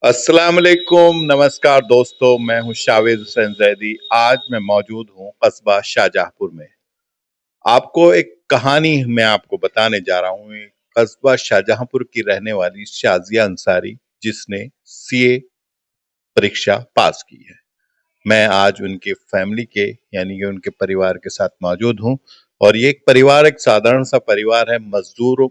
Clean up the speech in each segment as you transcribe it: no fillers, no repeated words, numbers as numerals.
अस्सलाम वालेकुम, नमस्कार दोस्तों। मैं हूं शावेद हुसैन जैदी। आज मैं मौजूद हूं कस्बा शाहजहांपुर में। आपको एक कहानी मैं आपको बताने जा रहा हूं। कस्बा शाहजहांपुर की रहने वाली शाजिया अंसारी, जिसने सीए परीक्षा पास की है। मैं आज उनके फैमिली के यानी कि उनके परिवार के साथ मौजूद हूं। और ये एक परिवार एक साधारण सा परिवार है, मजदूर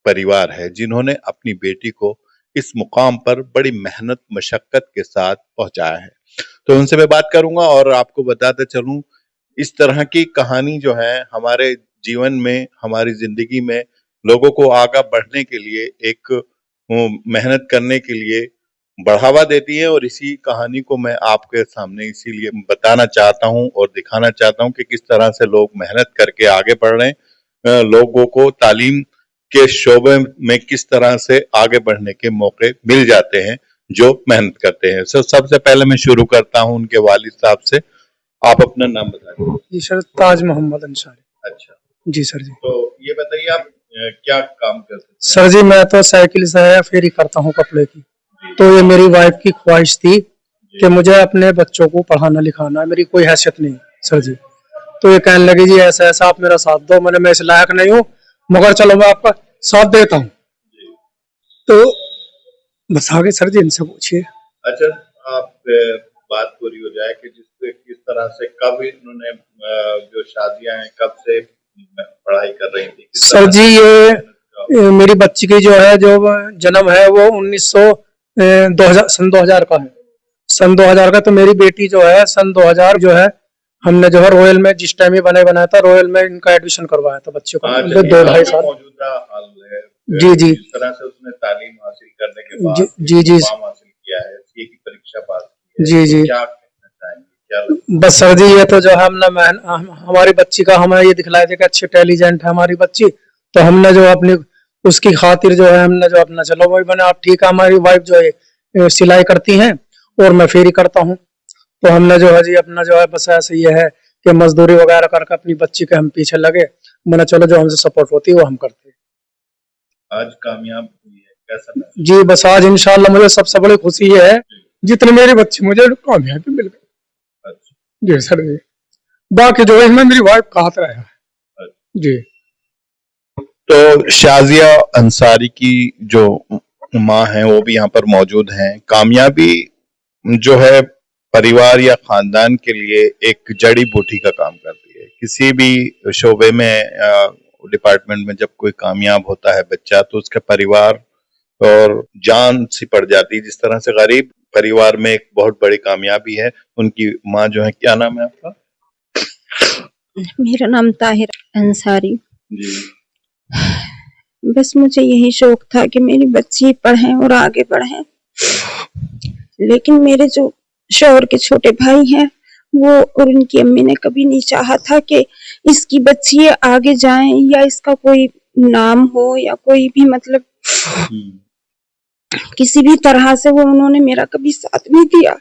परिवार है, जिन्होंने अपनी बेटी को इस मुकाम पर बड़ी मेहनत मशक्कत के साथ पहुंचाया है। तो उनसे मैं बात करूंगा और आपको बताते चलूं, इस तरह की कहानी जो है हमारे जीवन में, हमारी जिंदगी में लोगों को आगे बढ़ने के लिए, एक मेहनत करने के लिए बढ़ावा देती है। और इसी कहानी को मैं आपके सामने इसीलिए बताना चाहता हूं और दिखाना चाहता हूं कि किस तरह से लोग मेहनत करके आगे बढ़ रहे हैं। लोगों को तालीम के शोबे में किस तरह से आगे बढ़ने के मौके मिल जाते हैं जो मेहनत करते हैं। सबसे पहले मैं शुरू करता हूं उनके वालिद साहब से। आप अपना नाम बताइए। जी सर, ताज मोहम्मद अंसारी। अच्छा, जी सर। जी तो ये बताइए आप क्या काम करते हैं? सर जी, मैं तो साइकिल से फेरी करता हूँ कपड़े की। तो ये मेरी वाइफ की ख्वाहिश थी कि मुझे अपने बच्चों को पढ़ाना लिखाना, मेरी कोई हैसियत नहीं सर जी। तो ये कहने लगी जी ऐसा ऐसा आप मेरा साथ दो। मैंने मैं इस लायक नहीं हूँ, मगर चलो मैं आपका साथ देता हूँ। तो बस आगे सर जी इनसे पूछिए। अच्छा, आप बात पूरी हो जाए कि जिससे किस तरह से कब इन्होंने जो शादियां हैं कब से पढ़ाई कर रही थी? सर जी ये मेरी बच्ची की जो है जो जन्म है वो 2000 सन 2000 का है। सन 2000 का। तो मेरी बेटी जो है सन 2000 जो है हमने जो है रॉयल में जिस टाइम ये बनाया था, रॉयल में इनका एडमिशन करवाया था बच्चे को। 2-2.5 साल मौजूदा हाल है। जी जी। इस तरह से उसने तालीम हासिल करने के बाद जी जी मुकाम हासिल किया है, सीए की परीक्षा पास की है। जी जी। तो क्या कहना चाहेंगे, क्या लगता है? बस सर जी ये तो जो है हमने हमारी बच्ची का हमें ये दिखलाया था कि अच्छी इंटेलिजेंट है हमारी बच्ची। तो हमने जो अपनी उसकी खातिर जो है हमने जो अपना चलो वही बने। आप ठीक है, हमारी वाइफ जो है सिलाई करती हैं और मैं फेरी करता हूँ। तो हमने जो है जी अपना जो है बस ऐसे ये है कि मजदूरी वगैरह करके अपनी बच्ची के हम पीछे लगे। मैंने चलो जो हमसे सपोर्ट होती है वो हम करते हैं। आज कामयाब हुई है, कैसा महसूस? जी बस आज इंशाल्लाह मुझे सबसे बड़ी खुशी ये है जितने मेरी बच्ची मुझे कामयाबी मिल गई। अच्छा, जी सर जी। बाकी जो है इसमें मेरी वाइफ का हाथ रहा है। जी। तो शाजिया अंसारी की जो माँ है वो भी यहाँ पर मौजूद हैं। कामयाबी जो है परिवार या खानदान के लिए एक जड़ी बूटी का काम करती है। किसी भी शोबे में, डिपार्टमेंट में जब कोई कामयाब होता है बच्चा, तो उसके परिवार और जान सी पड़ जाती है। जिस तरह से गरीब परिवार में एक बहुत बड़ी कामयाबी है उनकी माँ जो है। क्या नाम है आपका? मेरा नाम ताहिर अंसारी। जी। बस मुझे यही शौक था कि मेरी बच्ची पढ़े और आगे बढ़े। लेकिन मेरे जो शौहर के छोटे भाई हैं वो और उनकी अम्मी ने कभी नहीं चाहा था कि इसकी बच्ची आगे जाए या इसका कोई नाम हो या कोई भी मतलब किसी भी तरह से वो उन्होंने मेरा कभी साथ नहीं दिया।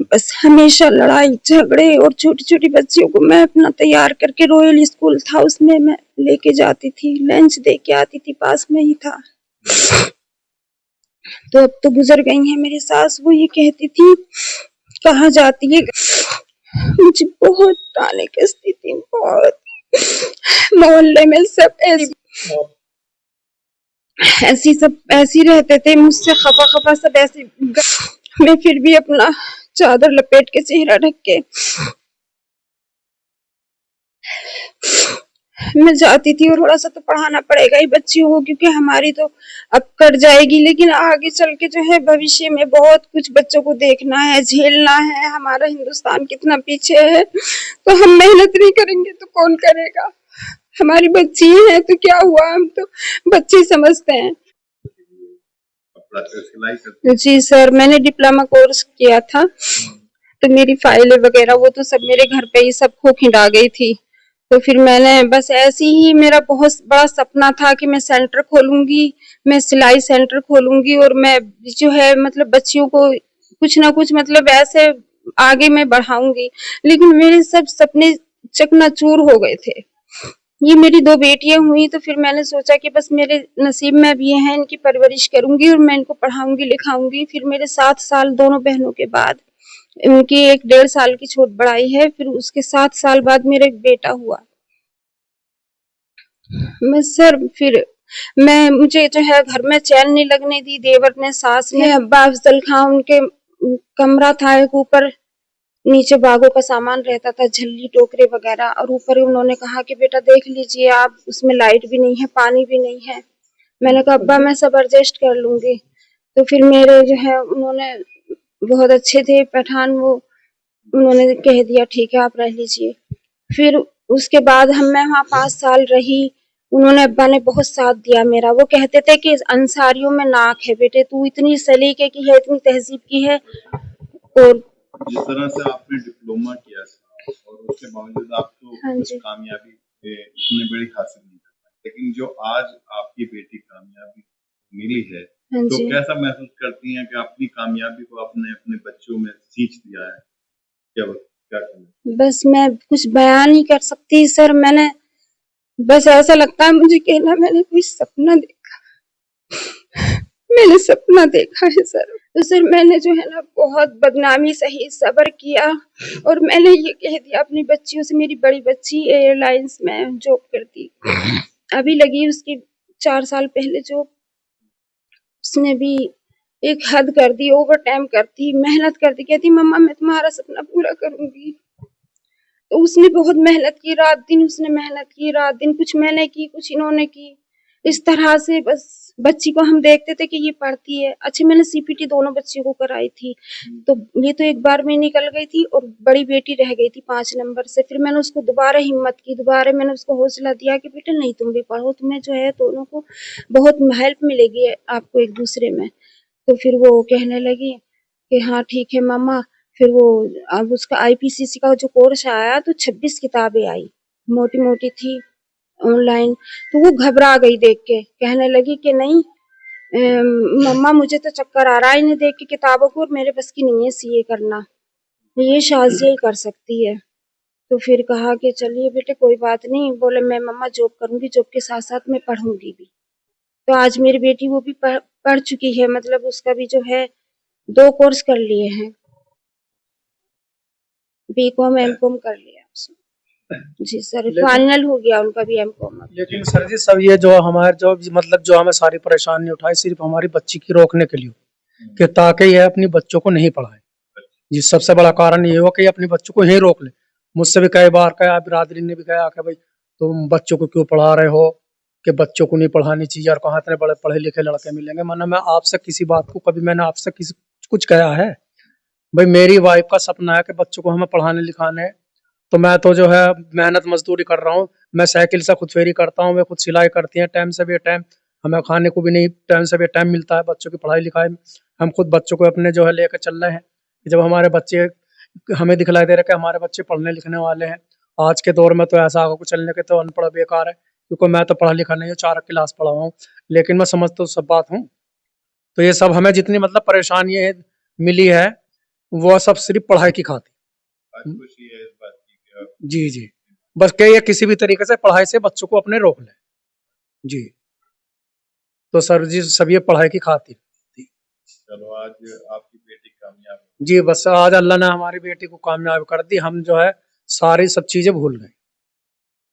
बस हमेशा लड़ाई झगड़े और छोटी छोटी बच्चियों को मैं अपना तैयार करके रॉयल स्कूल था उसमें मैं लेके जाती थी, लंच दे के आती थी, पास में ही था। तो अब तो गुजर गई है मेरी सास। वो ये कहती थी कहाँ जाती है, मुझे बहुत ताने कसती थी, बहुत। मोहल्ले में सब ऐसी रहते थे मुझसे खफा खफा सब ऐसे। मैं फिर भी अपना चादर लपेट के चेहरा ढक के मैं जाती थी। और थोड़ा सा तो पढ़ाना पड़ेगा ही बच्चियों को, क्योंकि हमारी तो अब कट जाएगी लेकिन आगे चल के जो है भविष्य में बहुत कुछ बच्चों को देखना है, झेलना है। हमारा हिंदुस्तान कितना पीछे है, तो हम मेहनत नहीं करेंगे तो कौन करेगा। हमारी बच्ची है तो क्या हुआ, हम तो बच्चे समझते हैं। जी सर, मैंने डिप्लोमा कोर्स किया था, तो मेरी फाइलें वगैरह वो तो सब मेरे घर पे ही सब खो खिंडा गई थी। तो फिर मैंने बस ऐसी ही, मेरा बहुत बड़ा सपना था कि मैं सेंटर खोलूंगी, मैं सिलाई सेंटर खोलूंगी और मैं जो है मतलब बच्चियों को कुछ ना कुछ मतलब ऐसे आगे मैं बढ़ाऊंगी। लेकिन मेरे सब सपने चकनाचूर हो गए थे। ये मेरी 2 बेटियाँ हुई तो फिर मैंने सोचा कि बस मेरे नसीब में अब ये है, इनकी परवरिश करूँगी और मैं इनको पढ़ाऊँगी लिखाऊँगी। फिर मेरे 7 साल दोनों बहनों के बाद उनकी 1 डेढ़ साल की छोट बड़ाई है, फिर उसके 7 साल बाद मेरा एक बेटा हुआ। बस सर फिर मुझे जो है घर में चैन नहीं लगने दी देवर ने, सास ने। अब्बा अफजल खां उनके कमरा था एक ऊपर, नीचे बागों का सामान रहता था, झल्ली टोकरे वगैरह, और ऊपर ही उन्होंने कहा कि बेटा देख लीजिए आप, उसमें लाइट भी नहीं है, पानी भी नहीं है। मैंने कहा अब्बा मैं सब एडजस्ट कर लूंगी। तो फिर मेरे जो है उन्होंने, बहुत अच्छे थे पठान वो, उन्होंने कह दिया ठीक है आप रह लीजिए। फिर उसके बाद मैं वहाँ 5 साल रही। उन्होंने, अब्बा ने बहुत साथ दिया मेरा। वो कहते थे कि अंसारियों में नाक है बेटे, तू इतनी सलीके की है, इतनी तहजीब की है। और जिस तरह से आपने डिप्लोमा किया था और उसके बावजूद आपको हाँ कुछ जी। कामयाबी इतनी बड़ी हासिल नहीं कर पाई, लेकिन जो आज आपकी बेटी कामयाबी मिली है, हाँ तो जी। कैसा महसूस करती हैं कि अपनी कामयाबी को आपने अपने बच्चों में सींच दिया है? क्या कहना? बस मैं कुछ बयान नहीं कर सकती सर। मैंने, बस ऐसा लगता है मुझे कि ना मैंने कोई सपना देखा, मैंने सपना देखा है सर। तो सर मैंने जो है ना बहुत बदनामी सही सब्र किया, और मैंने ये कह दिया अपनी बच्चियों से। मेरी बड़ी बच्ची एयरलाइंस में जॉब करती, अभी लगी उसकी 4 साल पहले जॉब। उसने भी एक हद कर दी, ओवर टाइम करती, मेहनत करती, कहती मम्मा मैं तुम्हारा सपना पूरा करूंगी। तो उसने बहुत मेहनत की, रात दिन उसने मेहनत की, रात दिन कुछ मैंने की कुछ इन्होंने की। इस तरह से बस बच्ची को हम देखते थे कि ये पढ़ती है। अच्छा मैंने सीपीटी दोनों बच्चियों को कराई थी, तो ये तो एक बार में निकल गई थी, और बड़ी बेटी रह गई थी 5 नंबर से। फिर मैंने उसको दोबारा हिम्मत की, दोबारा मैंने उसको हौसला दिया कि बेटा नहीं तुम भी पढ़ो, तुम्हें जो है दोनों को बहुत हेल्प मिलेगी आपको एक दूसरे में। तो फिर वो कहने लगी कि हाँ ठीक है मम्मा। फिर वो अब उसका आईपीसीसी का जो कोर्स आया तो 26 किताबें आई, मोटी मोटी थी ऑनलाइन। तो वो घबरा गई देख के, कहने लगी कि नहीं मम्मा मुझे तो चक्कर आ रहा है इन्हें देख के किताबों को, और मेरे बस की नहीं है सीए करना, ये शाजिया ही कर सकती है। तो फिर कहा कि चलिए बेटे कोई बात नहीं। बोले मैं मम्मा जॉब करूंगी, जॉब के साथ साथ मैं पढ़ूंगी भी। तो आज मेरी बेटी वो भी पढ़ चुकी है, मतलब उसका भी जो है 2 कोर्स कर लिए हैं, बीकॉम एमकॉम कर लिया उसने। जी सर, फाइनल हो गया उनका भी एमकॉम। लेकिन सर जी सब ये जो हमारे जो मतलब जो हमें सारी परेशानी उठाई सिर्फ हमारी बच्ची की रोकने के लिए, कि ताकि यह अपनी बच्चों को नहीं पढ़ाए। जी सबसे बड़ा कारण ये हुआ कि अपने बच्चों को यही रोक ले। मुझसे भी कई बार कहा, बिरादरी ने भी कहा कि भाई तुम बच्चों को क्यों पढ़ा रहे हो, कि बच्चों को नहीं पढ़ानी चाहिए, और कहाँ इतने बड़े पढ़े लिखे लड़के मिलेंगे। माना मैं आपसे किसी बात को, कभी मैंने आपसे किसी कुछ कहा है? भाई मेरी वाइफ का सपना है कि बच्चों को हमें पढ़ाने लिखाने, तो मैं तो जो है मेहनत मजदूरी कर रहा हूँ। मैं साइकिल से खुद फेरी करता हूँ, मैं खुद सिलाई करती हैं, टाइम से भी टाइम हमें खाने को भी नहीं टाइम से भी टाइम मिलता है बच्चों की पढ़ाई लिखाई में। हम खुद बच्चों को अपने जो है लेकर चल रहे हैं कि जब हमारे बच्चे, हमें दिखलाई दे रहा है कि हमारे बच्चे पढ़ने लिखने वाले हैं। आज के दौर में तो ऐसा आगे को चलने के तो अनपढ़ बेकार है, क्योंकि मैं तो पढ़ा लिखा नहीं हूँ, 4 क्लास पढ़ा हूँ, लेकिन मैं समझ तो सब बात हूँ। तो ये सब हमें जितनी मतलब परेशानी मिली है वो सब सिर्फ पढ़ाई की खातिर। आज खुशी है इस बात की कि आप जी जी, बस के ये किसी भी तरीके से पढ़ाई से बच्चों को अपने रोक ले। जी तो सर जी सब ये पढ़ाई की खातिर थी। चलो आज आपकी बेटी कामयाब हो। जी बस आज अल्लाह ने हमारी बेटी को कामयाब कर दी, हम जो है सारी सब चीजें भूल गए।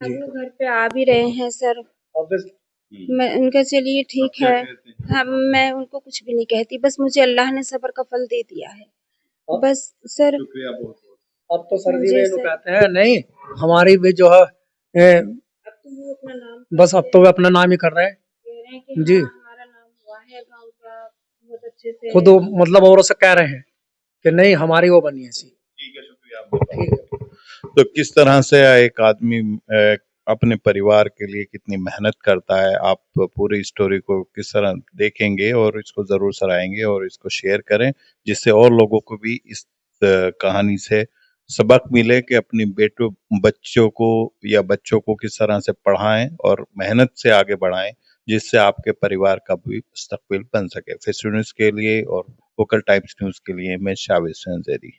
हम जी लोग घर पे आ भी रहे हैं सर। हम्म, मैं उनका चलिए अब ठीक क्या है, कहते हैं? मैं उनको कुछ भी नहीं कहती, बस मुझे अल्लाह ने सब्र का फल दे दिया है। बस सर। शुक्रिया बहुत बहुत। अब तो सर जी जी वे लोग सर। कहते हैं नहीं, हमारी भी जो है अब तो वो अपना नाम बस अब तो वे अपना नाम ही कर रहे हैं। कह रहे हैं कि जी हाँ हमारा नाम हुआ है गांव का, बहुत अच्छे से। खुद वो मतलब औरों से कह रहे हैं कि नहीं हमारी वो बनी ऐसी। ठीक है, शुक्रिया आपका। ठीक है। तो किस तरह से एक आदमी अपने परिवार के लिए कितनी मेहनत करता है, आप पूरी स्टोरी को किस तरह देखेंगे और इसको ज़रूर सराहेंगे और इसको शेयर करें, जिससे और लोगों को भी इस कहानी से सबक मिले कि अपनी बच्चों को या बच्चों को किस तरह से पढ़ाएं और मेहनत से आगे बढ़ाएं, जिससे आपके परिवार का भी मुस्तकबिल बन सके। फेस्टिव न्यूज़ के लिए और वोकल टाइम्स न्यूज़ के लिए मैं शावेद हुसैन ज़ैदी।